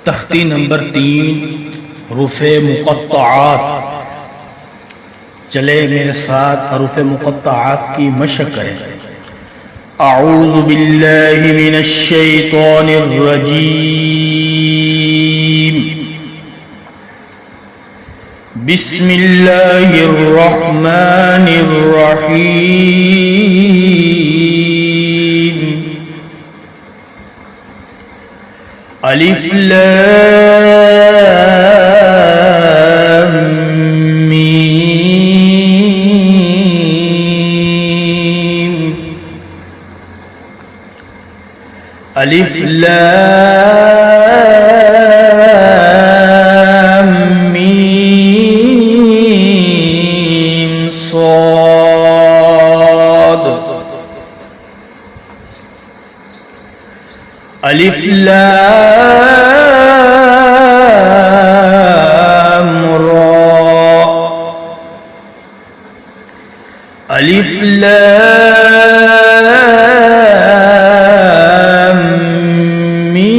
तख्ती नंबर 3 हरूफ़े मुक़त्तआत। चले मेरे साथ हरूफ़े मुक़त्तआत की मशक़ करें। अऊज़ु बिल्लाहि मिनश शैतानिर रजीम। बिस्मिल्लाहिर रहमानिर रहीम। अलिफ लाम मीम। अलिफ लाम मीम साद। अलिफ लाम रा। अलिफ लाम मीम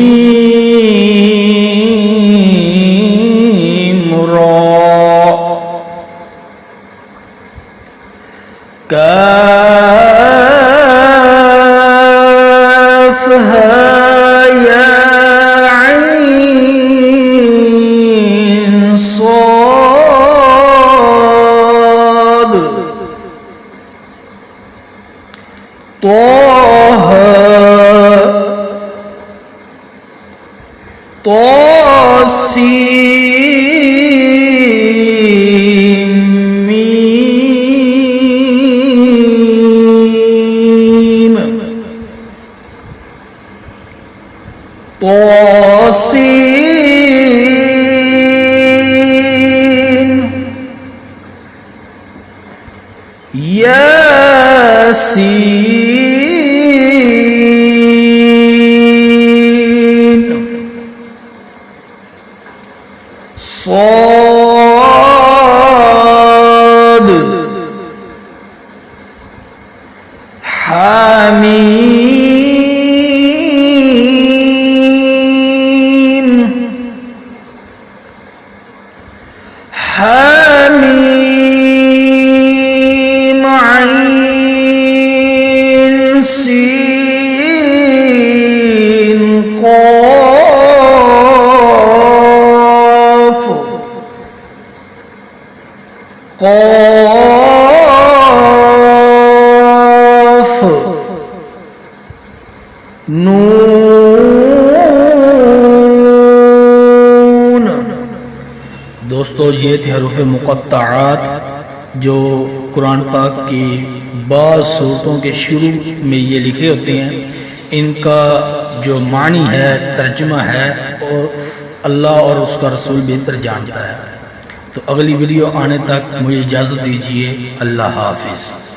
रा। काफ हा या ऐन साद। तोहा तौसीम मीम। तौसीन यासीन। साद हामीम। हामीम ऐन सीन क़ाफ। क़ाफ नून। दोस्तों, ये थे हरूफ़े मुक़त्तआत जो कुरान पाक की बाज़ सूरतों के शुरू में ये लिखे होते हैं। इनका जो मानी है, तर्जुमा है, और अल्लाह और उसका रसूल बेहतर जानता है। तो अगली वीडियो आने तक मुझे इजाज़त दीजिए। अल्लाह हाफ़िज़।